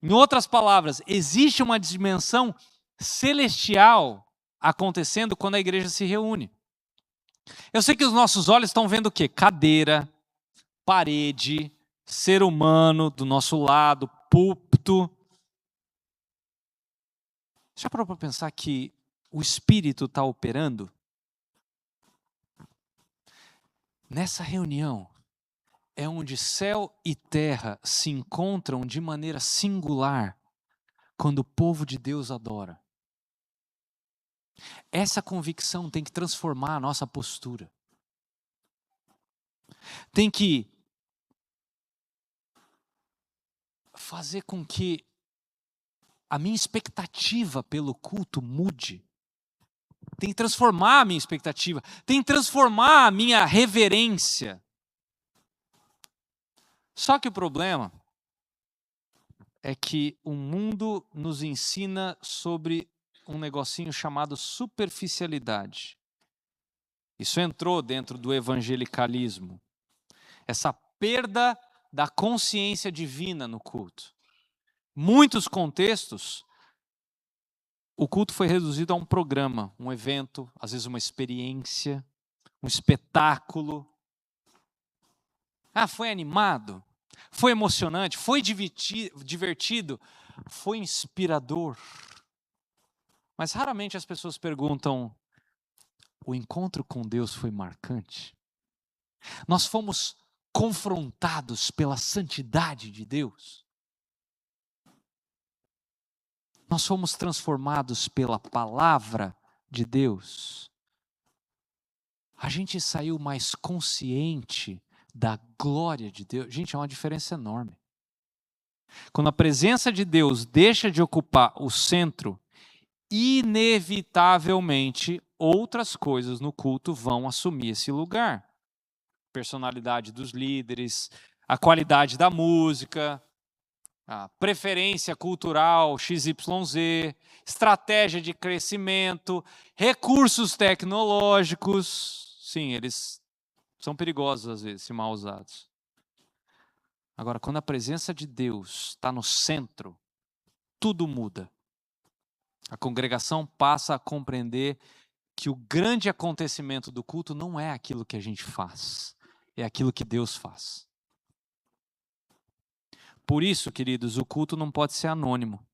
Em outras palavras, existe uma dimensão celestial acontecendo quando a igreja se reúne. Eu sei que os nossos olhos estão vendo o quê? Cadeira, parede, ser humano do nosso lado, púlpito. Já parou para pensar que o Espírito está operando? Nessa reunião é onde céu e terra se encontram de maneira singular quando o povo de Deus adora. Essa convicção tem que transformar a nossa postura. Tem que fazer com que a minha expectativa pelo culto mude. Tem que transformar a minha expectativa, tem que transformar a minha reverência. Só que o problema é que o mundo nos ensina sobre um negocinho chamado superficialidade. Isso entrou dentro do evangelicalismo. Essa perda da consciência divina no culto. Muitos contextos, o culto foi reduzido a um programa, um evento, às vezes uma experiência, um espetáculo. Foi animado, foi emocionante, foi divertido, foi inspirador. Mas raramente as pessoas perguntam, o encontro com Deus foi marcante? Nós fomos confrontados pela santidade de Deus? Nós fomos transformados pela palavra de Deus? A gente saiu mais consciente da glória de Deus? Gente, é uma diferença enorme. Quando a presença de Deus deixa de ocupar o centro, inevitavelmente outras coisas no culto vão assumir esse lugar. Personalidade dos líderes, a qualidade da música, a preferência cultural XYZ, estratégia de crescimento, recursos tecnológicos. Sim, eles são perigosos às vezes, se mal usados. Agora, quando a presença de Deus está no centro, tudo muda. A congregação passa a compreender que o grande acontecimento do culto não é aquilo que a gente faz, é aquilo que Deus faz. Por isso, queridos, o culto não pode ser anônimo.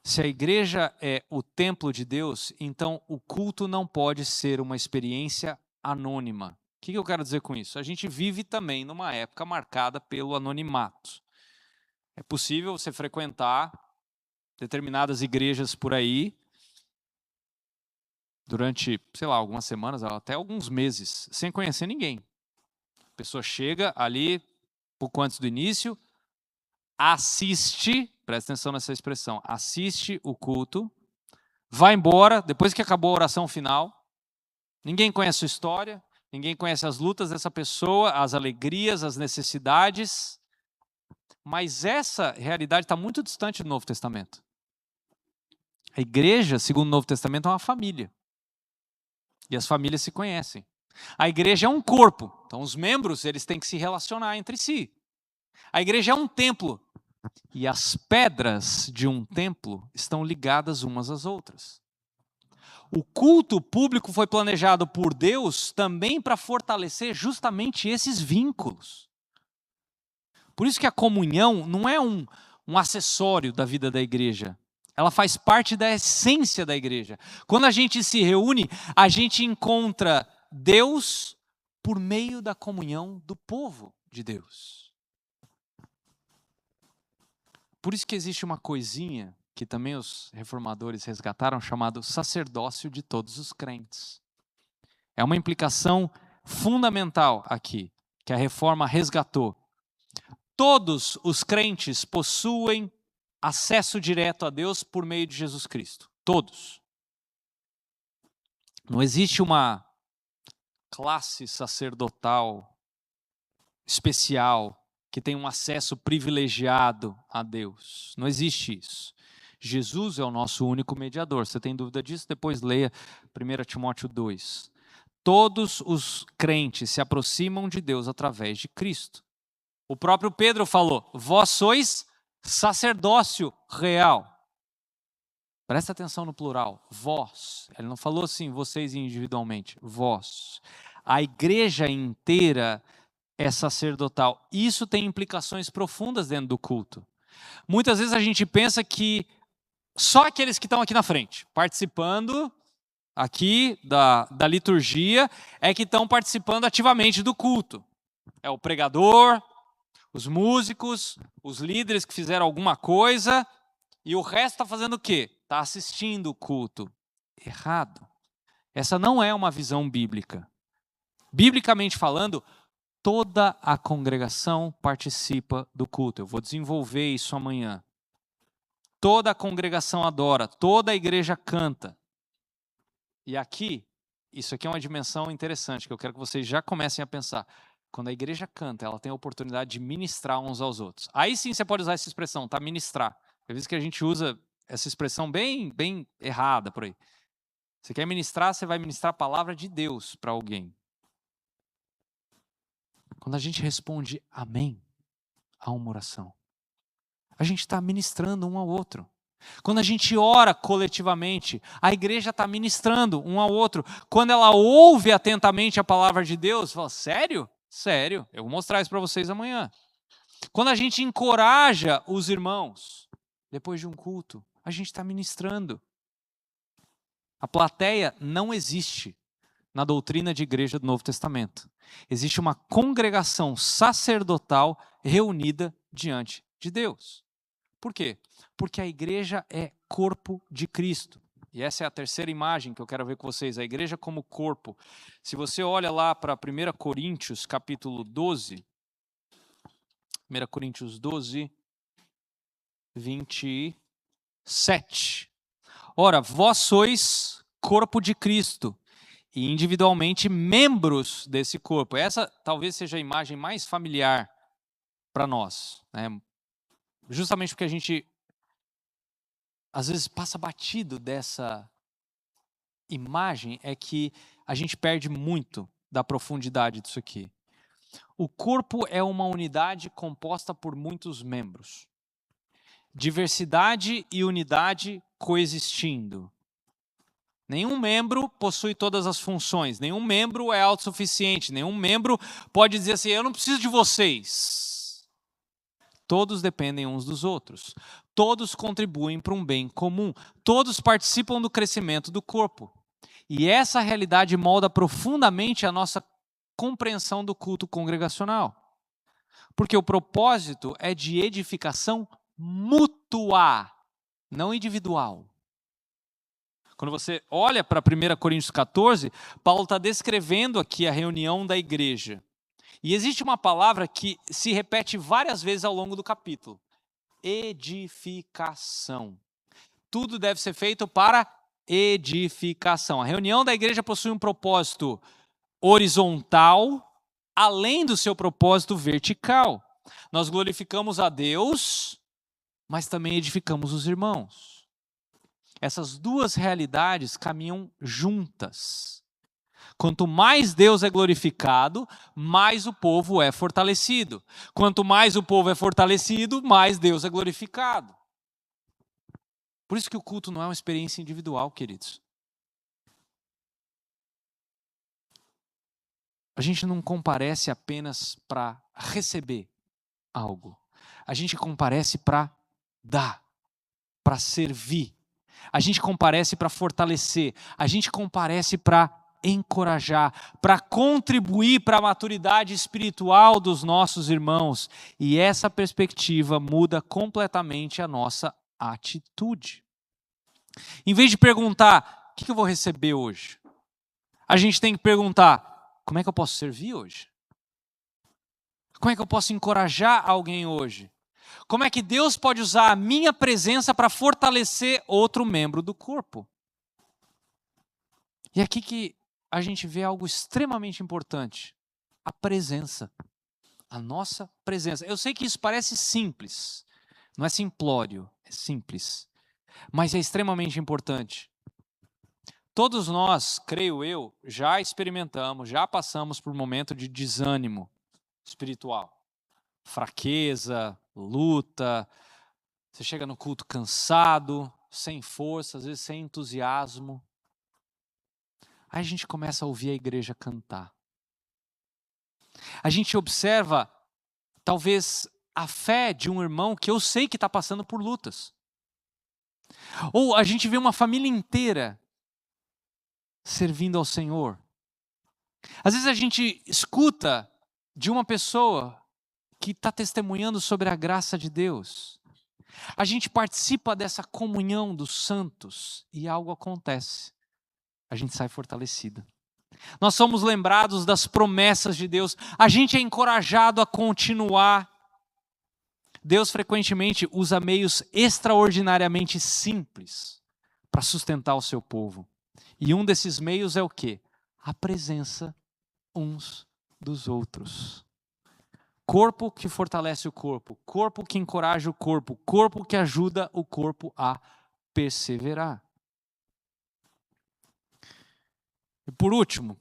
Se a igreja é o templo de Deus, então o culto não pode ser uma experiência anônima. O que eu quero dizer com isso? A gente vive também numa época marcada pelo anonimato. É possível você frequentar determinadas igrejas por aí durante, algumas semanas, até alguns meses, sem conhecer ninguém. A pessoa chega ali pouco antes do início, assiste, presta atenção nessa expressão, assiste o culto, vai embora, depois que acabou a oração final, ninguém conhece a sua história, ninguém conhece as lutas dessa pessoa, as alegrias, as necessidades, mas essa realidade está muito distante do Novo Testamento. A igreja, segundo o Novo Testamento, é uma família. E as famílias se conhecem. A igreja é um corpo, então os membros eles têm que se relacionar entre si. A igreja é um templo, e as pedras de um templo estão ligadas umas às outras. O culto público foi planejado por Deus também para fortalecer justamente esses vínculos. Por isso que a comunhão não é um acessório da vida da igreja. Ela faz parte da essência da igreja. Quando a gente se reúne, a gente encontra Deus por meio da comunhão do povo de Deus. Por isso que existe uma coisinha que também os reformadores resgataram, chamado sacerdócio de todos os crentes. É uma implicação fundamental aqui, que a reforma resgatou. Todos os crentes possuem acesso direto a Deus por meio de Jesus Cristo. Todos. Não existe uma classe sacerdotal especial que tem um acesso privilegiado a Deus. Não existe isso. Jesus é o nosso único mediador. Você tem dúvida disso? Depois leia 1 Timóteo 2. Todos os crentes se aproximam de Deus através de Cristo. O próprio Pedro falou: vós sois sacerdócio real. Presta atenção no plural, vós. Ele não falou assim, vocês individualmente, vós. A igreja inteira é sacerdotal. Isso tem implicações profundas dentro do culto. Muitas vezes a gente pensa que só aqueles que estão aqui na frente, participando aqui da liturgia, é que estão participando ativamente do culto. É o pregador, os músicos, os líderes que fizeram alguma coisa, e o resto está fazendo o quê? Está assistindo o culto. Errado. Essa não é uma visão bíblica. Biblicamente falando, toda a congregação participa do culto. Eu vou desenvolver isso amanhã. Toda a congregação adora, toda a igreja canta. E aqui, isso aqui é uma dimensão interessante, que eu quero que vocês já comecem a pensar. Quando a igreja canta, ela tem a oportunidade de ministrar uns aos outros. Aí sim você pode usar essa expressão, tá? Ministrar. Às vezes que a gente usa essa expressão bem errada por aí. Você quer ministrar, você vai ministrar a palavra de Deus para alguém. Quando a gente responde amém a uma oração, a gente está ministrando um ao outro. Quando a gente ora coletivamente, a igreja está ministrando um ao outro. Quando ela ouve atentamente a palavra de Deus, fala, sério? Sério, eu vou mostrar isso para vocês amanhã. Quando a gente encoraja os irmãos, depois de um culto, a gente está ministrando. A plateia não existe na doutrina de igreja do Novo Testamento. Existe uma congregação sacerdotal reunida diante de Deus. Por quê? Porque a igreja é corpo de Cristo. E essa é a terceira imagem que eu quero ver com vocês, a igreja como corpo. Se você olha lá para 1 Coríntios, capítulo 12, 1 Coríntios 12, 27. Ora, vós sois corpo de Cristo e individualmente membros desse corpo. Essa talvez seja a imagem mais familiar para nós, né? Justamente porque a gente às vezes passa batido dessa imagem, é que a gente perde muito da profundidade disso aqui. O corpo é uma unidade composta por muitos membros. Diversidade e unidade coexistindo. Nenhum membro possui todas as funções, nenhum membro é autossuficiente, nenhum membro pode dizer assim, eu não preciso de vocês. Todos dependem uns dos outros. Todos contribuem para um bem comum. Todos participam do crescimento do corpo. E essa realidade molda profundamente a nossa compreensão do culto congregacional. Porque o propósito é de edificação mútua, não individual. Quando você olha para 1 Coríntios 14, Paulo está descrevendo aqui a reunião da igreja. E existe uma palavra que se repete várias vezes ao longo do capítulo. Edificação. Tudo deve ser feito para edificação. A reunião da igreja possui um propósito horizontal, além do seu propósito vertical. Nós glorificamos a Deus, mas também edificamos os irmãos. Essas duas realidades caminham juntas. Quanto mais Deus é glorificado, mais o povo é fortalecido. Quanto mais o povo é fortalecido, mais Deus é glorificado. Por isso que o culto não é uma experiência individual, queridos. A gente não comparece apenas para receber algo. A gente comparece para dar, para servir. A gente comparece para fortalecer. A gente comparece para encorajar, para contribuir para a maturidade espiritual dos nossos irmãos. E essa perspectiva muda completamente a nossa atitude. Em vez de perguntar, o que eu vou receber hoje? A gente tem que perguntar, como é que eu posso servir hoje? Como é que eu posso encorajar alguém hoje? Como é que Deus pode usar a minha presença para fortalecer outro membro do corpo? E aqui que a gente vê algo extremamente importante. A presença. A nossa presença. Eu sei que isso parece simples. Não é simplório, é simples. Mas é extremamente importante. Todos nós, creio eu, já experimentamos, já passamos por um momento de desânimo espiritual. Fraqueza, luta. Você chega no culto cansado, sem força, às vezes sem entusiasmo. Aí a gente começa a ouvir a igreja cantar. A gente observa, talvez, a fé de um irmão que eu sei que está passando por lutas. Ou a gente vê uma família inteira servindo ao Senhor. Às vezes a gente escuta de uma pessoa que está testemunhando sobre a graça de Deus. A gente participa dessa comunhão dos santos e algo acontece. A gente sai fortalecido. Nós somos lembrados das promessas de Deus. A gente é encorajado a continuar. Deus frequentemente usa meios extraordinariamente simples para sustentar o seu povo. E um desses meios é o quê? A presença uns dos outros. Corpo que fortalece o corpo, corpo que encoraja o corpo, corpo que ajuda o corpo a perseverar. E por último,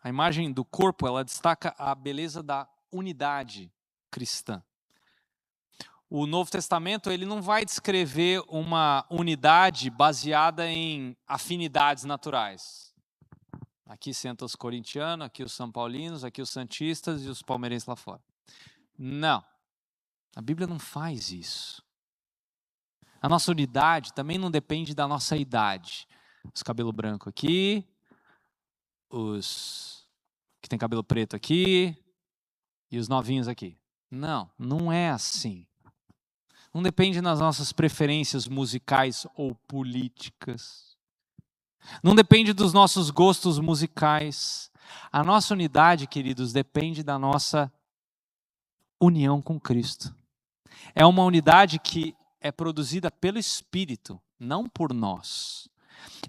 a imagem do corpo, ela destaca a beleza da unidade cristã. O Novo Testamento, ele não vai descrever uma unidade baseada em afinidades naturais. Aqui sentam os corintianos, aqui os são paulinos, aqui os santistas e os palmeirenses lá fora. Não. A Bíblia não faz isso. A nossa unidade também não depende da nossa idade. Os cabelo branco aqui, os que tem cabelo preto aqui e os novinhos aqui. Não, não é assim. Não depende das nossas preferências musicais ou políticas. Não depende dos nossos gostos musicais. A nossa unidade, queridos, depende da nossa união com Cristo. É uma unidade que é produzida pelo Espírito, não por nós.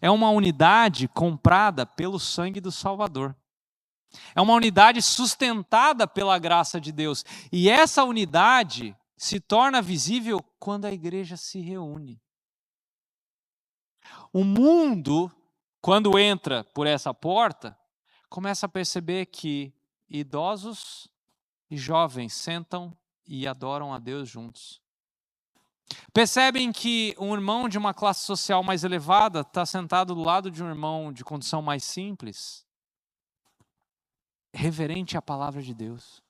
É uma unidade comprada pelo sangue do Salvador. É uma unidade sustentada pela graça de Deus. E essa unidade se torna visível quando a igreja se reúne. O mundo, quando entra por essa porta, começa a perceber que idosos e jovens sentam e adoram a Deus juntos. Percebem que um irmão de uma classe social mais elevada está sentado do lado de um irmão de condição mais simples, reverente à palavra de Deus.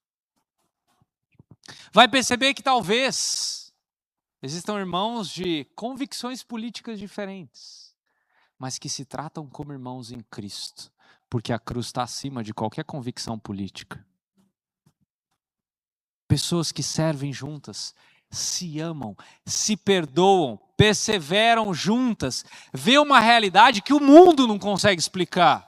Vai perceber que talvez existam irmãos de convicções políticas diferentes, mas que se tratam como irmãos em Cristo, porque a cruz está acima de qualquer convicção política. Pessoas que servem juntas, se amam, se perdoam, perseveram juntas, vê uma realidade que o mundo não consegue explicar.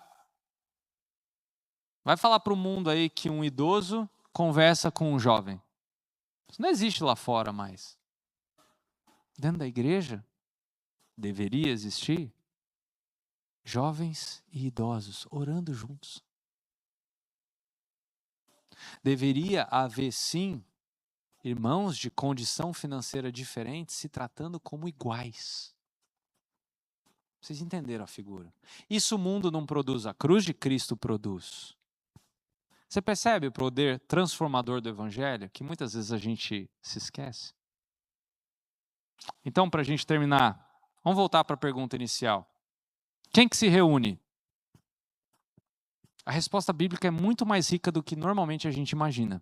Vai falar para o mundo aí que um idoso conversa com um jovem. Isso não existe lá fora mais. Dentro da igreja, deveria existir jovens e idosos orando juntos. Deveria haver, sim, irmãos de condição financeira diferente se tratando como iguais. Vocês entenderam a figura? Isso o mundo não produz, a cruz de Cristo produz. Você percebe o poder transformador do Evangelho, que muitas vezes a gente se esquece? Então, para a gente terminar, vamos voltar para a pergunta inicial. Quem que se reúne? A resposta bíblica é muito mais rica do que normalmente a gente imagina.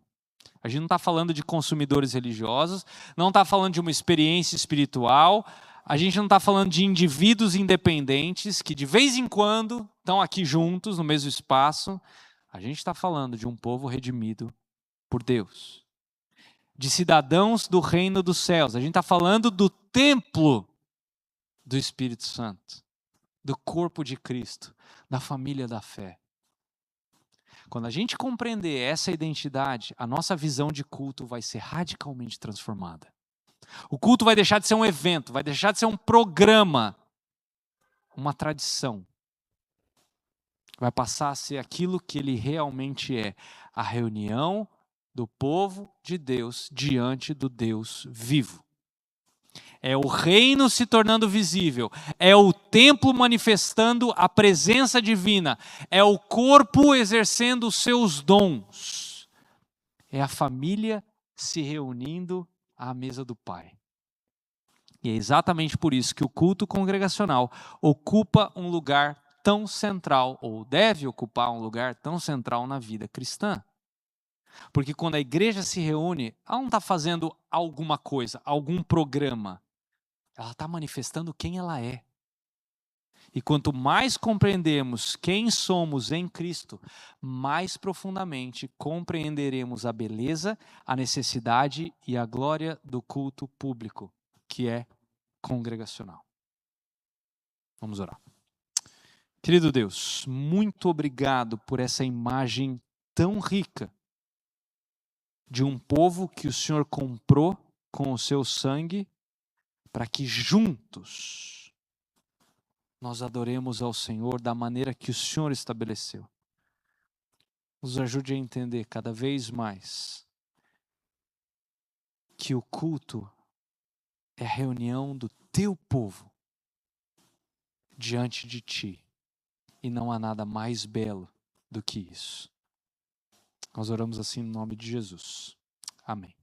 A gente não está falando de consumidores religiosos, não está falando de uma experiência espiritual, a gente não está falando de indivíduos independentes que de vez em quando estão aqui juntos no mesmo espaço. A gente está falando de um povo redimido por Deus, de cidadãos do reino dos céus. A gente está falando do templo do Espírito Santo, do corpo de Cristo, da família da fé. Quando a gente compreender essa identidade, a nossa visão de culto vai ser radicalmente transformada. O culto vai deixar de ser um evento, vai deixar de ser um programa, uma tradição. Vai passar a ser aquilo que ele realmente é, a reunião do povo de Deus diante do Deus vivo. É o reino se tornando visível, é o templo manifestando a presença divina, é o corpo exercendo os seus dons, é a família se reunindo à mesa do Pai. E é exatamente por isso que o culto congregacional ocupa um lugar tão central, ou deve ocupar um lugar tão central na vida cristã. Porque quando a igreja se reúne, ela não está fazendo alguma coisa, algum programa. Ela está manifestando quem ela é. E quanto mais compreendemos quem somos em Cristo, mais profundamente compreenderemos a beleza, a necessidade e a glória do culto público, que é congregacional. Vamos orar. Querido Deus, muito obrigado por essa imagem tão rica de um povo que o Senhor comprou com o seu sangue, para que juntos nós adoremos ao Senhor da maneira que o Senhor estabeleceu. Nos ajude a entender cada vez mais que o culto é a reunião do teu povo diante de ti, e não há nada mais belo do que isso. Nós oramos assim no nome de Jesus. Amém.